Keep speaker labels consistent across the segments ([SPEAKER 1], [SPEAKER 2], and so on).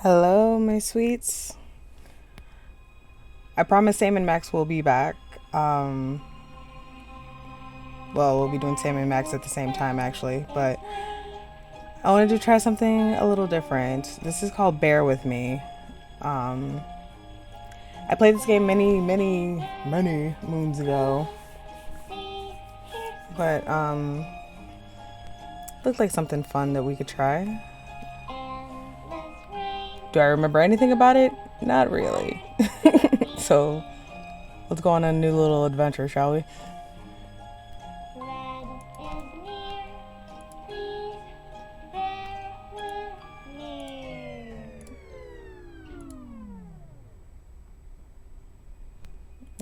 [SPEAKER 1] Hello, my sweets. I promise Sam and Max will be back. Well, we'll be doing Sam and Max at the same time, actually, but I wanted to try something a little different. This is called Bear With Me. I played this game many moons ago, but looked like something fun that we could try. Do I remember anything about it? Not really. So let's go on a new little adventure, shall we?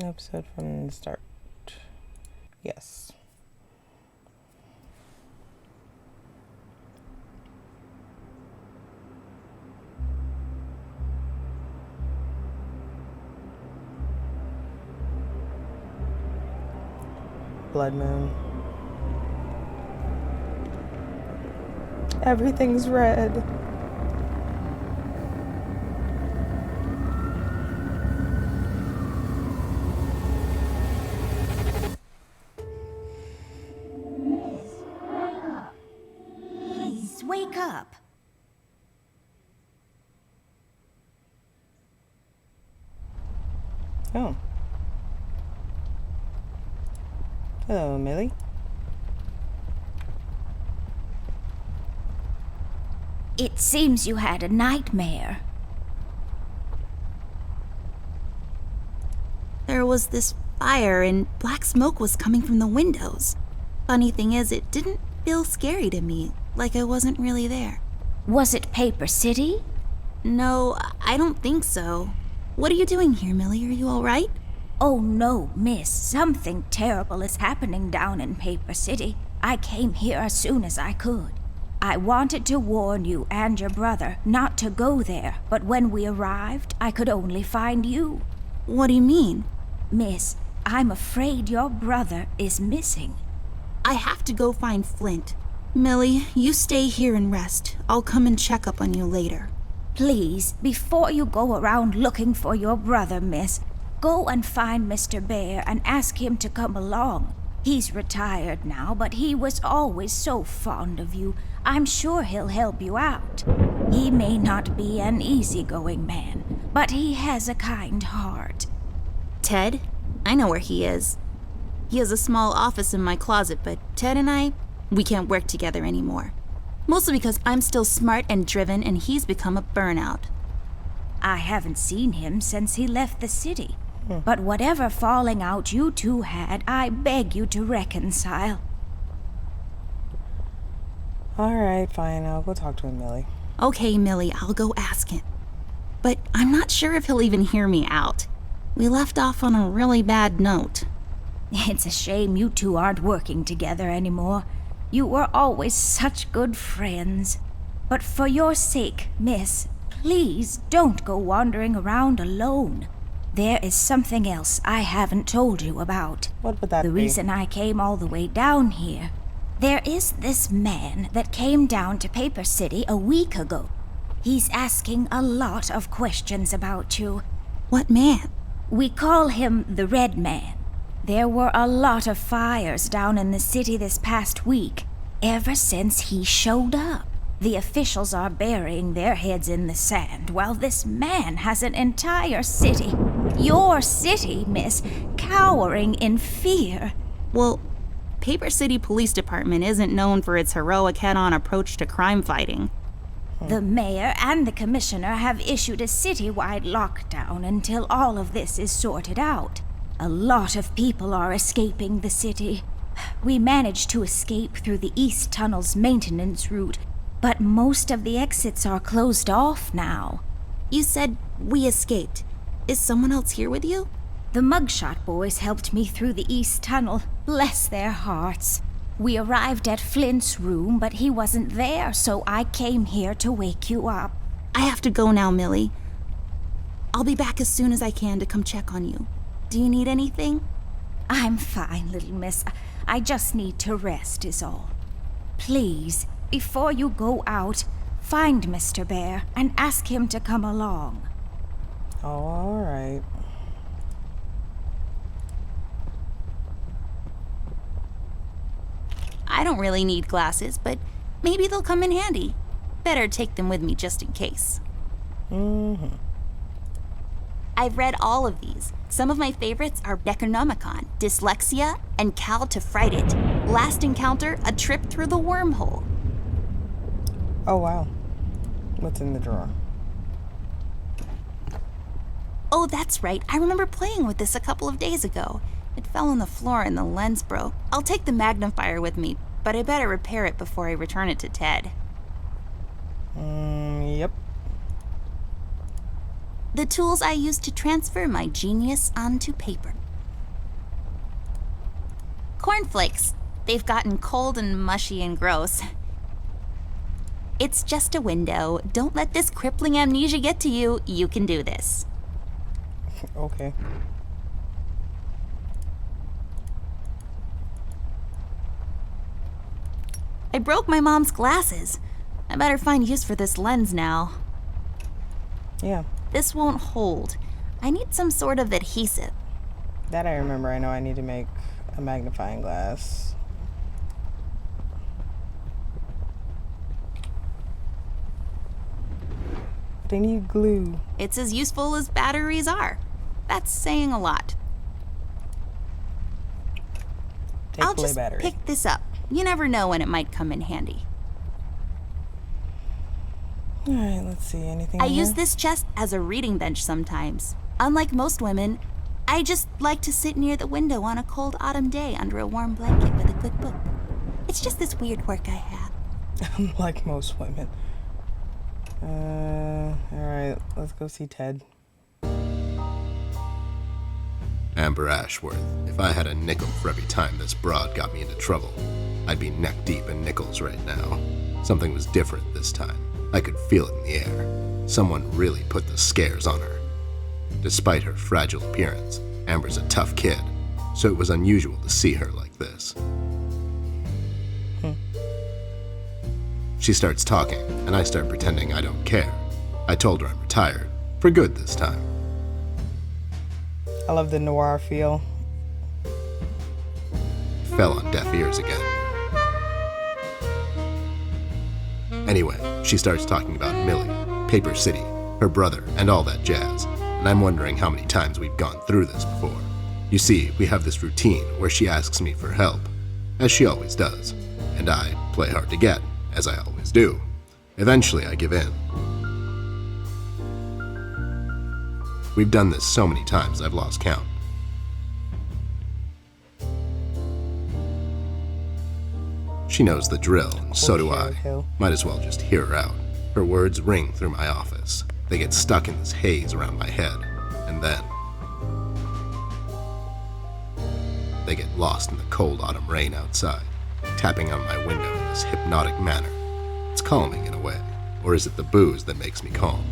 [SPEAKER 1] Episode from the start. Yes. Blood moon. Everything's red.
[SPEAKER 2] Please wake up.
[SPEAKER 1] Oh. Hello, Millie.
[SPEAKER 2] It seems you had a nightmare.
[SPEAKER 3] There was this fire and black smoke was coming from the windows. Funny thing is, it didn't feel scary to me, like I wasn't really there.
[SPEAKER 2] Was it Paper City?
[SPEAKER 3] No, I don't think so. What are you doing here, Millie? Are you all right?
[SPEAKER 2] Oh no, miss. Something terrible is happening down in Paper City. I came here as soon as I could. I wanted to warn you and your brother not to go there, but when we arrived, I could only find you.
[SPEAKER 3] What do you mean?
[SPEAKER 2] Miss, I'm afraid your brother is missing.
[SPEAKER 3] I have to go find Flint. Millie, you stay here and rest. I'll come and check up on you later.
[SPEAKER 2] Please, before you go around looking for your brother, miss, go and find Mr. Bear and ask him to come along. He's retired now, but he was always so fond of you. I'm sure he'll help you out. He may not be an easygoing man, but he has a kind heart.
[SPEAKER 3] Ted? I know where he is. He has a small office in my closet, but Ted and we can't work together anymore. Mostly because I'm still smart and driven and he's become a burnout.
[SPEAKER 2] I haven't seen him since he left the city. But whatever falling out you two had, I beg you to reconcile.
[SPEAKER 1] Alright, fine. I'll go talk to him, Millie.
[SPEAKER 3] Okay, Millie, I'll go ask him. But I'm not sure if he'll even hear me out. We left off on a really bad note.
[SPEAKER 2] It's a shame you two aren't working together anymore. You were always such good friends. But for your sake, miss, please don't go wandering around alone. There is something else I haven't told you about.
[SPEAKER 1] What would that be?
[SPEAKER 2] The reason I came all the way down here. There is this man that came down to Paper City a week ago. He's asking a lot of questions about you.
[SPEAKER 3] What man?
[SPEAKER 2] We call him the Red Man. There were a lot of fires down in the city this past week, ever since he showed up. The officials are burying their heads in the sand, while this man has an entire city, your city, miss, cowering in fear.
[SPEAKER 3] Well, Paper City Police Department isn't known for its heroic head-on approach to crime fighting.
[SPEAKER 2] The mayor and the commissioner have issued a citywide lockdown until all of this is sorted out. A lot of people are escaping the city. We managed to escape through the East Tunnel's maintenance route, but most of the exits are closed off now.
[SPEAKER 3] You said we escaped. Is someone else here with you?
[SPEAKER 2] The Mugshot boys helped me through the East Tunnel, bless their hearts. We arrived at Flint's room, but he wasn't there, so I came here to wake you up.
[SPEAKER 3] I have to go now, Millie. I'll be back as soon as I can to come check on you. Do you need anything?
[SPEAKER 2] I'm fine, little miss. I just need to rest is all. Please, before you go out, Find Mr. Bear and ask him to come along.
[SPEAKER 1] Oh, all right.
[SPEAKER 3] I don't really need glasses, but maybe they'll come in handy. Better take them with me just in case.
[SPEAKER 1] Mm-hmm.
[SPEAKER 3] I've read all of these. Some of my favorites are Necronomicon, Dyslexia, and Cal to Fright It. Last Encounter, A Trip Through the Wormhole.
[SPEAKER 1] Oh, wow. What's in the drawer?
[SPEAKER 3] Oh, that's right. I remember playing with this a couple of days ago. It fell on the floor and the lens broke. I'll take the magnifier with me, but I better repair it before I return it to Ted.
[SPEAKER 1] Yep.
[SPEAKER 3] The tools I use to transfer my genius onto paper. Cornflakes. They've gotten cold and mushy and gross. It's just a window. Don't let this crippling amnesia get to you. You can do this.
[SPEAKER 1] Okay.
[SPEAKER 3] I broke my mom's glasses. I better find use for this lens now.
[SPEAKER 1] Yeah.
[SPEAKER 3] This won't hold. I need some sort of adhesive.
[SPEAKER 1] That I remember. I know I need to make a magnifying glass. But I need glue.
[SPEAKER 3] It's as useful as batteries are. That's saying a lot. I'll
[SPEAKER 1] Play
[SPEAKER 3] just
[SPEAKER 1] battery.
[SPEAKER 3] pick this up. You never know when it might come in handy.
[SPEAKER 1] All right, let's see. Anything
[SPEAKER 3] I
[SPEAKER 1] in
[SPEAKER 3] use
[SPEAKER 1] here?
[SPEAKER 3] this chest as a reading bench sometimes. Unlike most women, I just like to sit near the window on a cold autumn day under a warm blanket with a good book. It's just this weird quirk I have.
[SPEAKER 1] Like most women. All right, let's go see Ted.
[SPEAKER 4] Amber Ashworth, if I had a nickel for every time this broad got me into trouble, I'd be neck deep in nickels right now. Something was different this time. I could feel it in the air. Someone really put the scares on her. Despite her fragile appearance, Amber's a tough kid, so it was unusual to see her like this. She starts talking, and I start pretending I don't care. I told her I'm retired, for good this time.
[SPEAKER 1] I love the noir feel.
[SPEAKER 4] Fell on deaf ears again. Anyway, she starts talking about Millie, Paper City, her brother, and all that jazz, and I'm wondering how many times we've gone through this before. You see, we have this routine where she asks me for help, as she always does, and I play hard to get, as I always do. Eventually, I give in. We've done this so many times I've lost count. She knows the drill, and so do I. Might as well just hear her out. Her words ring through my office. They get stuck in this haze around my head, and then they get lost in the cold autumn rain outside, tapping on my window in this hypnotic manner. It's calming in a way, or is it the booze that makes me calm?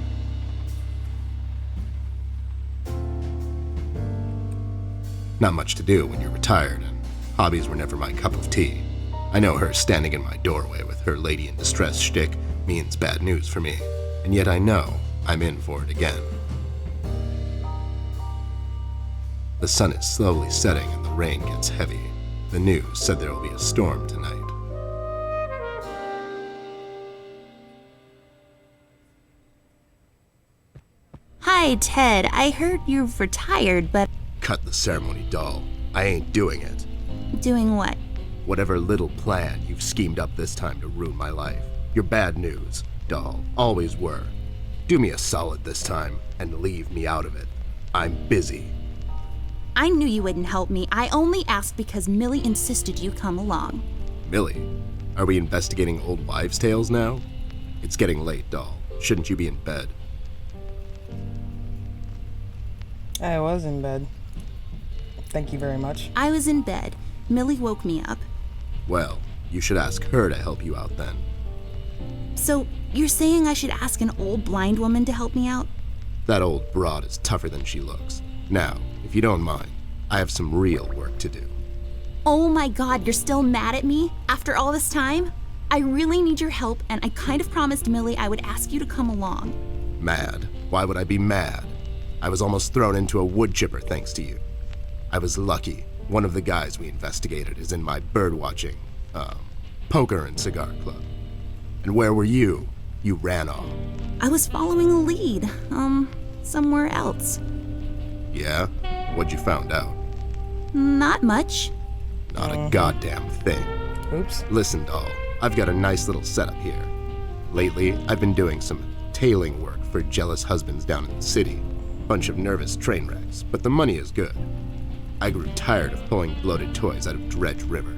[SPEAKER 4] Not much to do when you're retired, and hobbies were never my cup of tea. I know her standing in my doorway with her lady in distress shtick means bad news for me, and yet I know I'm in for it again. The sun is slowly setting and the rain gets heavy. The news said there will be a storm tonight.
[SPEAKER 3] Hi, Ted. I heard you've retired, but
[SPEAKER 4] Cut the ceremony, doll. I ain't doing it.
[SPEAKER 3] doing what?
[SPEAKER 4] Whatever little plan you've schemed up this time to ruin my life. You're bad news, doll. Always were. Do me a solid this time and leave me out of it. I'm busy.
[SPEAKER 3] I knew you wouldn't help me. I only asked because Millie insisted you come along.
[SPEAKER 4] Millie, are we investigating old wives' tales now? It's getting late, doll. Shouldn't you be in bed?
[SPEAKER 1] I was in bed. Thank you very much.
[SPEAKER 3] I was in bed. Millie woke me up.
[SPEAKER 4] Well, you should ask her to help you out then.
[SPEAKER 3] So, you're saying I should ask an old blind woman to help me out?
[SPEAKER 4] That old broad is tougher than she looks. Now, if you don't mind, I have some real work to do.
[SPEAKER 3] Oh my god, you're still mad at me? After all this time? I really need your help, and I kind of promised Millie I would ask you to come along.
[SPEAKER 4] Mad? Why would I be mad? I was almost thrown into a wood chipper thanks to you. I was lucky. One of the guys we investigated is in my birdwatching, poker and cigar club. And where were you? You ran off.
[SPEAKER 3] I was following a lead, somewhere else.
[SPEAKER 4] Yeah? What'd you found out?
[SPEAKER 3] Not much.
[SPEAKER 4] Not a goddamn thing.
[SPEAKER 1] Oops.
[SPEAKER 4] Listen, doll, I've got a nice little setup here. Lately, I've been doing some tailing work for jealous husbands down in the city. Bunch of nervous train wrecks, but the money is good. I grew tired of pulling bloated toys out of Dredge River.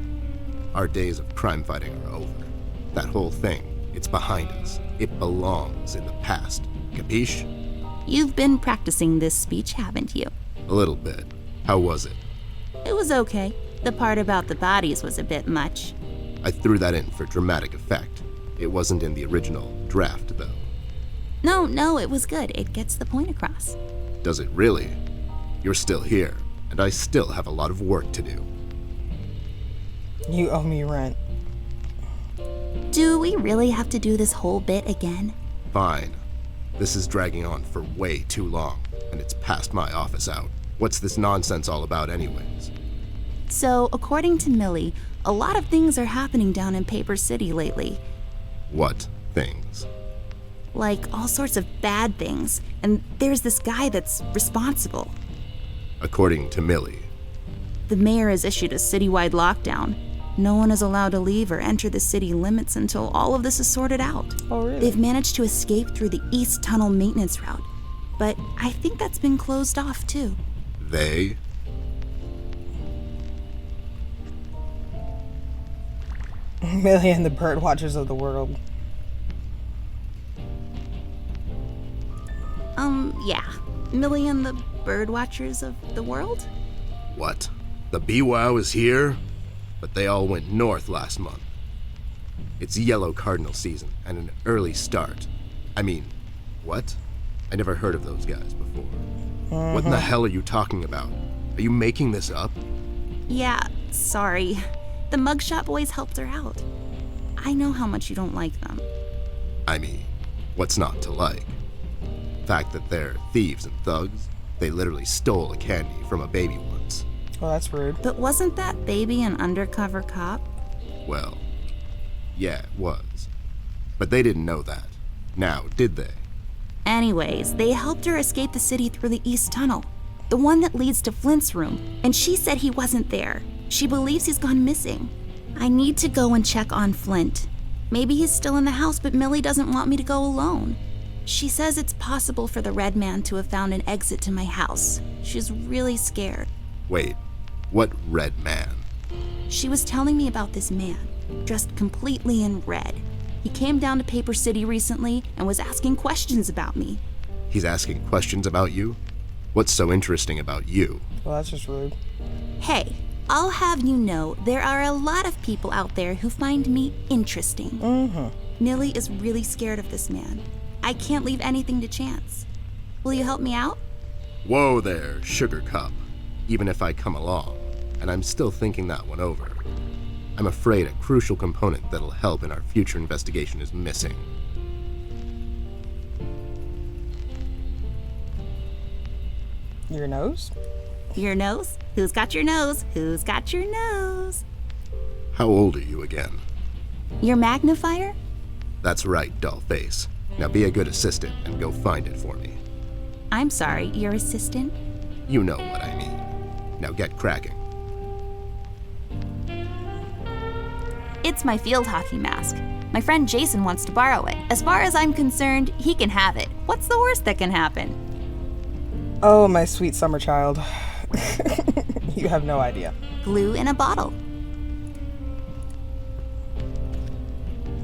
[SPEAKER 4] Our days of crime fighting are over. That whole thing, it's behind us. It belongs in the past. Capiche?
[SPEAKER 3] You've been practicing this speech, haven't you?
[SPEAKER 4] A little bit. How was it?
[SPEAKER 3] It was okay. The part about the bodies was a bit much.
[SPEAKER 4] I threw that in for dramatic effect. It wasn't in the original draft, though.
[SPEAKER 3] No, it was good. It gets the point across.
[SPEAKER 4] Does it really? You're still here, and I still have a lot of work to do.
[SPEAKER 1] You owe me rent.
[SPEAKER 3] Do we really have to do this whole bit again?
[SPEAKER 4] Fine. This is dragging on for way too long, and it's past my office out. What's this nonsense all about anyways?
[SPEAKER 3] So, according to Millie, a lot of things are happening down in Paper City lately.
[SPEAKER 4] What things?
[SPEAKER 3] Like all sorts of bad things, and there's this guy that's responsible.
[SPEAKER 4] According to Millie.
[SPEAKER 3] The mayor has issued a citywide lockdown. No one is allowed to leave or enter the city limits until all of this is sorted out.
[SPEAKER 1] Oh, really?
[SPEAKER 3] They've managed to escape through the East Tunnel maintenance route, but I think that's been closed off too.
[SPEAKER 4] They?
[SPEAKER 1] Millie and the bird watchers of the world.
[SPEAKER 3] Yeah. Millie and the bird watchers of the world?
[SPEAKER 4] What? The BWOW is here? But they all went north last month. It's yellow cardinal season and an early start. I mean, what? I never heard of those guys before. What in the hell are you talking about? Are you making this up?
[SPEAKER 3] Yeah, sorry. The mugshot boys helped her out. I know how much you don't like them.
[SPEAKER 4] I mean, what's not to like? The fact that they're thieves and thugs, they literally stole a candy from a baby once.
[SPEAKER 1] Oh, that's rude.
[SPEAKER 3] But wasn't that baby an undercover cop?
[SPEAKER 4] Well, yeah, it was. But they didn't know that. Now, did they?
[SPEAKER 3] Anyways, they helped her escape the city through the East Tunnel, the one that leads to Flint's room, and she said he wasn't there. She believes he's gone missing. I need to go and check on Flint. Maybe he's still in the house, but Millie doesn't want me to go alone. She says it's possible for the Red Man to have found an exit to my house. She's really scared.
[SPEAKER 4] Wait, what red man?
[SPEAKER 3] She was telling me about this man, dressed completely in red. He came down to Paper City recently and was asking questions about me.
[SPEAKER 4] He's asking questions about you? What's so interesting about you?
[SPEAKER 1] Well, that's just rude.
[SPEAKER 3] Hey, I'll have you know there are a lot of people out there who find me interesting. Millie is really scared of this man. I can't leave anything to chance. Will you help me out?
[SPEAKER 4] Whoa there, sugar cup. Even if I come along, and I'm still thinking that one over. I'm afraid a crucial component that'll help in our future investigation is missing.
[SPEAKER 1] Your nose?
[SPEAKER 3] Your nose? Who's got your nose? Who's got your nose?
[SPEAKER 4] How old are you again?
[SPEAKER 3] Your magnifier?
[SPEAKER 4] That's right, dollface. Now be a good assistant and go find it for me.
[SPEAKER 3] I'm sorry, your assistant?
[SPEAKER 4] You know what I mean. Now get cracking.
[SPEAKER 3] It's my field hockey mask. My friend Jason wants to borrow it. As far as I'm concerned, he can have it. What's the worst that can happen?
[SPEAKER 1] Oh, my sweet summer child. You have no idea.
[SPEAKER 3] Glue in a bottle.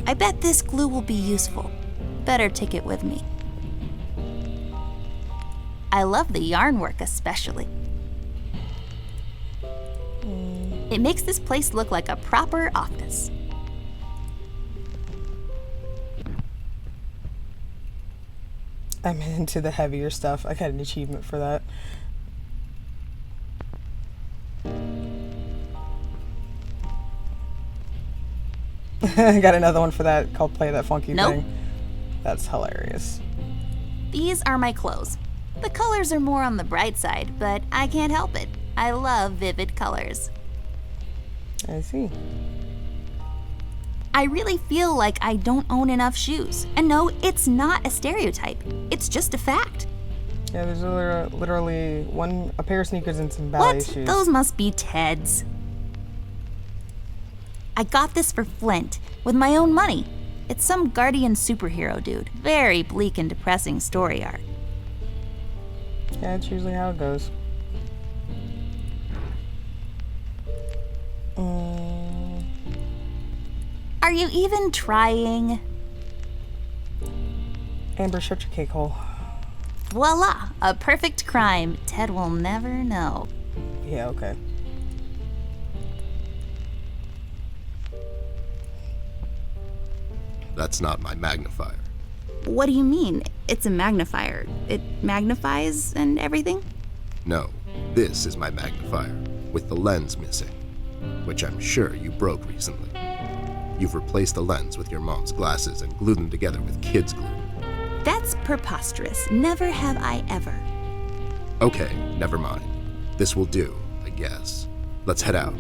[SPEAKER 3] I bet this glue will be useful. Better take it with me. I love the yarn work especially. It makes this place look like a proper office.
[SPEAKER 1] I'm into the heavier stuff. I got an achievement for that. Got another one for that called Play That Funky
[SPEAKER 3] Nope.
[SPEAKER 1] Thing. That's hilarious.
[SPEAKER 3] These are my clothes. The colors are more on the bright side, but I can't help it. I love vivid colors.
[SPEAKER 1] I see.
[SPEAKER 3] I really feel like I don't own enough shoes. And no, it's not a stereotype. It's just a fact.
[SPEAKER 1] Yeah, there's literally a pair of sneakers and some ballet
[SPEAKER 3] What?
[SPEAKER 1] shoes.
[SPEAKER 3] Those must be Ted's. I got this for Flint with my own money. It's some guardian superhero dude. Very bleak and depressing story arc.
[SPEAKER 1] Yeah, it's usually how it goes.
[SPEAKER 3] Are you even trying?
[SPEAKER 1] Amber, shut your cake hole.
[SPEAKER 3] Voila! A perfect crime Ted will never know.
[SPEAKER 1] Yeah, okay.
[SPEAKER 4] That's not my magnifier.
[SPEAKER 3] What do you mean? It's a magnifier. It magnifies and everything?
[SPEAKER 4] No, this is my magnifier, with the lens missing, which I'm sure you broke recently. You've replaced the lens with your mom's glasses and glued them together with kids' glue.
[SPEAKER 3] That's preposterous. Never have I ever.
[SPEAKER 4] Okay, never mind. This will do, I guess. Let's head out.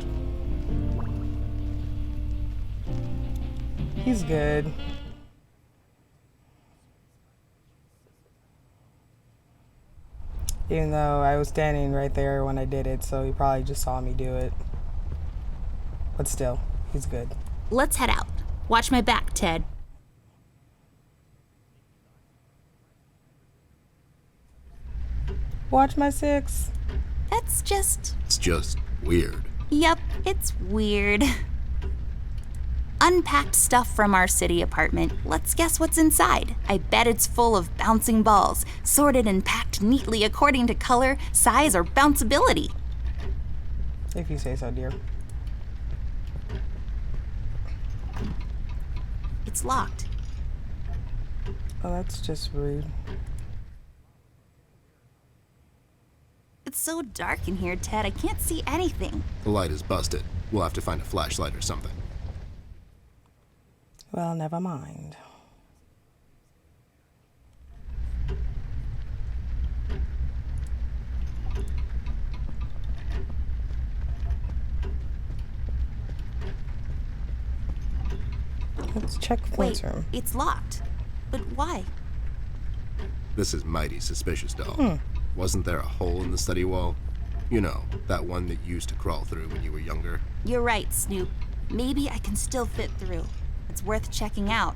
[SPEAKER 1] He's good. Even though I was standing right there when I did it, so he probably just saw me do it. But still, he's good.
[SPEAKER 3] Let's head out. Watch my back, Ted.
[SPEAKER 1] Watch my six.
[SPEAKER 3] That's just...
[SPEAKER 4] It's just weird.
[SPEAKER 3] Yep, it's weird. Unpacked stuff from our city apartment. Let's guess what's inside. I bet it's full of bouncing balls, sorted and packed neatly according to color, size, or bounceability.
[SPEAKER 1] If you say so, dear.
[SPEAKER 3] It's locked.
[SPEAKER 1] Oh, that's just rude.
[SPEAKER 3] It's so dark in here, Ted. I can't see anything.
[SPEAKER 4] The light is busted. We'll have to find a flashlight or something.
[SPEAKER 1] Well, never mind. Let's check Flint's
[SPEAKER 3] Wait,
[SPEAKER 1] room.
[SPEAKER 3] it's locked. But why?
[SPEAKER 4] This is mighty suspicious, doll. Wasn't there a hole in the study wall? You know, that one that you used to crawl through when you were younger.
[SPEAKER 3] You're right, Snoop. Maybe I can still fit through. It's worth checking out.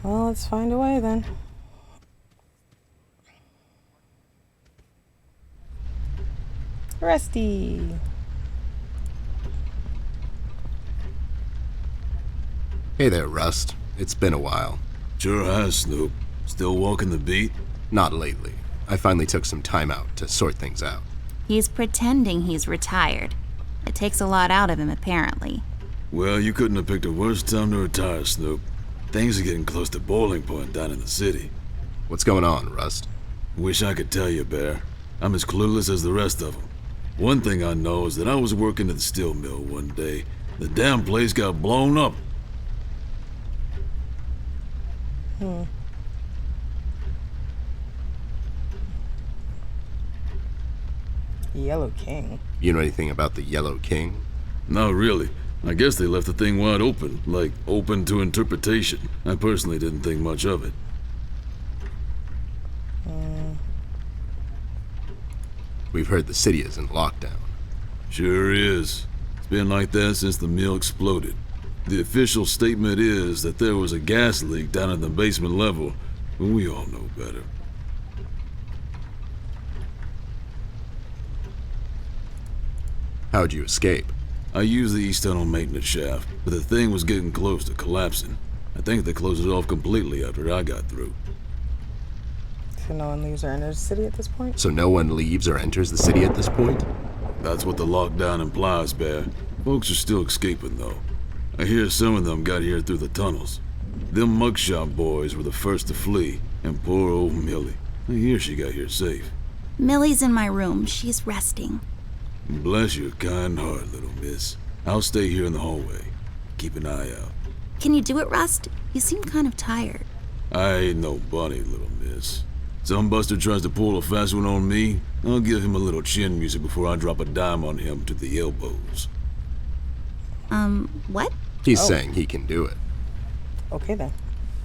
[SPEAKER 1] Well, let's find a way then. Rusty.
[SPEAKER 4] Hey there, Rust. It's been a while.
[SPEAKER 5] Sure has, Snoop. Still walking the beat?
[SPEAKER 4] Not lately. I finally took some time out to sort things out.
[SPEAKER 3] He's pretending he's retired. It takes a lot out of him, apparently.
[SPEAKER 5] Well, you couldn't have picked a worse time to retire, Snoop. Things are getting close to boiling point down in the city.
[SPEAKER 4] What's going on, Rust?
[SPEAKER 5] Wish I could tell you, Bear. I'm as clueless as the rest of them. One thing I know is that I was working at the steel mill one day. The damn place got blown up.
[SPEAKER 1] Yellow King.
[SPEAKER 4] You know anything about the Yellow King?
[SPEAKER 5] Not really. I guess they left the thing wide open, like open to interpretation. I personally didn't think much of it.
[SPEAKER 4] We've heard the city is in lockdown.
[SPEAKER 5] Sure is. It's been like that since the mill exploded. The official statement is that there was a gas leak down at the basement level, but we all know better.
[SPEAKER 4] How'd you escape?
[SPEAKER 5] I used the east tunnel maintenance shaft, but the thing was getting close to collapsing. I think they closed it off completely after I got through.
[SPEAKER 1] So no one leaves or enters the city at this point?
[SPEAKER 4] So no one leaves or enters the city at this point?
[SPEAKER 5] That's what the lockdown implies, Bear. Folks are still escaping, though. I hear some of them got here through the tunnels. Them mugshot boys were the first to flee, and poor old Millie. I hear she got here safe.
[SPEAKER 3] Millie's in my room. She's resting.
[SPEAKER 5] Bless your kind heart, little miss. I'll stay here in the hallway. Keep an eye out.
[SPEAKER 3] Can you do it, Rust? You seem kind of tired.
[SPEAKER 5] I ain't no bunny, little miss. Some buster tries to pull a fast one on me, I'll give him a little chin music before I drop a dime on him to the elbows.
[SPEAKER 3] What?
[SPEAKER 4] He's saying he can do it.
[SPEAKER 1] Okay then.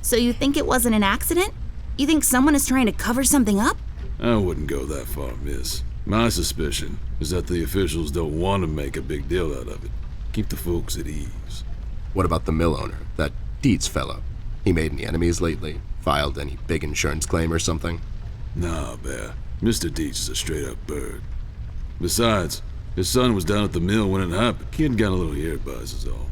[SPEAKER 3] So you think it wasn't an accident? You think someone is trying to cover something up?
[SPEAKER 5] I wouldn't go that far, miss. My suspicion is that the officials don't want to make a big deal out of it. Keep the folks at ease.
[SPEAKER 4] What about the mill owner, that Dietz fellow? He made any enemies lately? Filed any big insurance claim or something?
[SPEAKER 5] Nah, Bear. Mr. Dietz is a straight-up bird. Besides, his son was down at the mill when it happened. Kid got a little ear buzz is all.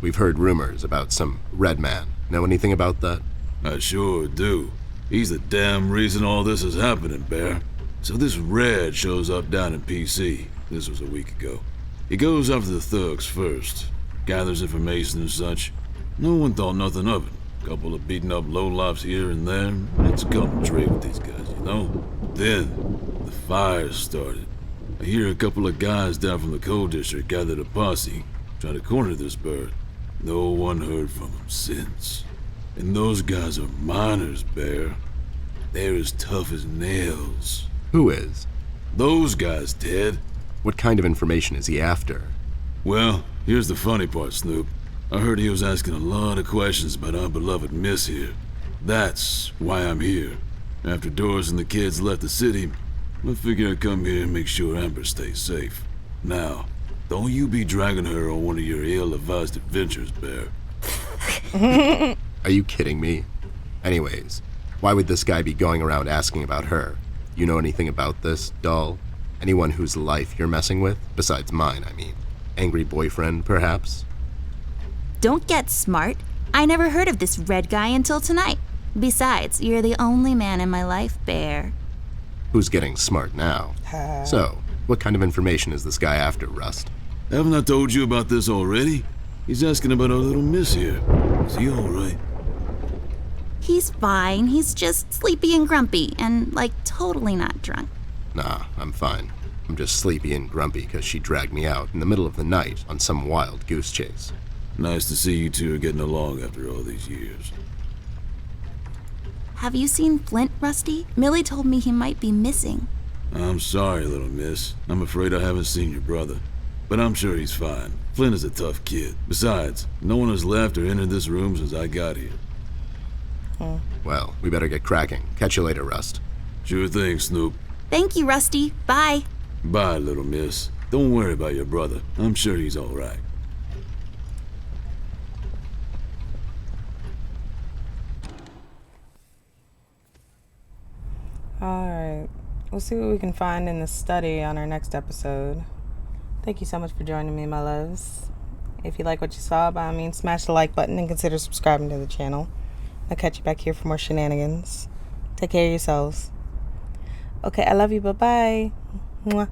[SPEAKER 4] We've heard rumors about some red man. Know anything about that?
[SPEAKER 5] I sure do. He's the damn reason all this is happening, Bear. So this Red shows up down in PC. This was a week ago. He goes after the thugs first, gathers information and such. No one thought nothing of it. Couple of beaten up lowlifes here and there. It's come to trade with these guys, you know? Then, the fire started. I hear a couple of guys down from the coal district gathered a posse, trying to corner this bird. No one heard from him since. And those guys are miners, Bear. They're as tough as nails.
[SPEAKER 4] Who is?
[SPEAKER 5] Those guys, Ted.
[SPEAKER 4] What kind of information is he after?
[SPEAKER 5] Well, here's the funny part, Snoop. I heard he was asking a lot of questions about our beloved Miss here. That's why I'm here. After Doris and the kids left the city, I figured I'd come here and make sure Amber stays safe. Now, don't you be dragging her on one of your ill-advised adventures, Bear.
[SPEAKER 4] Are you kidding me? Anyways, why would this guy be going around asking about her? You know anything about this, doll? Anyone whose life you're messing with? Besides mine, I mean. Angry boyfriend, perhaps?
[SPEAKER 3] Don't get smart. I never heard of this Red guy until tonight. Besides, you're the only man in my life, Bear.
[SPEAKER 4] Who's getting smart now? So, what kind of information is this guy after, Rust?
[SPEAKER 5] Haven't I told you about this already? He's asking about our little Miss here. Is he alright?
[SPEAKER 3] He's fine. He's just sleepy and grumpy and, like, totally not drunk.
[SPEAKER 4] Nah, I'm fine. I'm just sleepy and grumpy because she dragged me out in the middle of the night on some wild goose chase.
[SPEAKER 5] Nice to see you two are getting along after all these years.
[SPEAKER 3] Have you seen Flint, Rusty? Millie told me he might be missing.
[SPEAKER 5] I'm sorry, little miss. I'm afraid I haven't seen your brother. But I'm sure he's fine. Flint is a tough kid. Besides, no one has left or entered this room since I got here.
[SPEAKER 4] Well, we better get cracking. Catch you later, Rust.
[SPEAKER 5] Sure thing, Snoop.
[SPEAKER 3] Thank you, Rusty. Bye.
[SPEAKER 5] Bye, little miss. Don't worry about your brother. I'm sure he's alright.
[SPEAKER 1] Alright. We'll see what we can find in the study on our next episode. Thank you so much for joining me, my loves. If you like what you saw, by all means, smash the like button and consider subscribing to the channel. I'll catch you back here for more shenanigans. Take care of yourselves. Okay, I love you. Bye-bye. Mwah.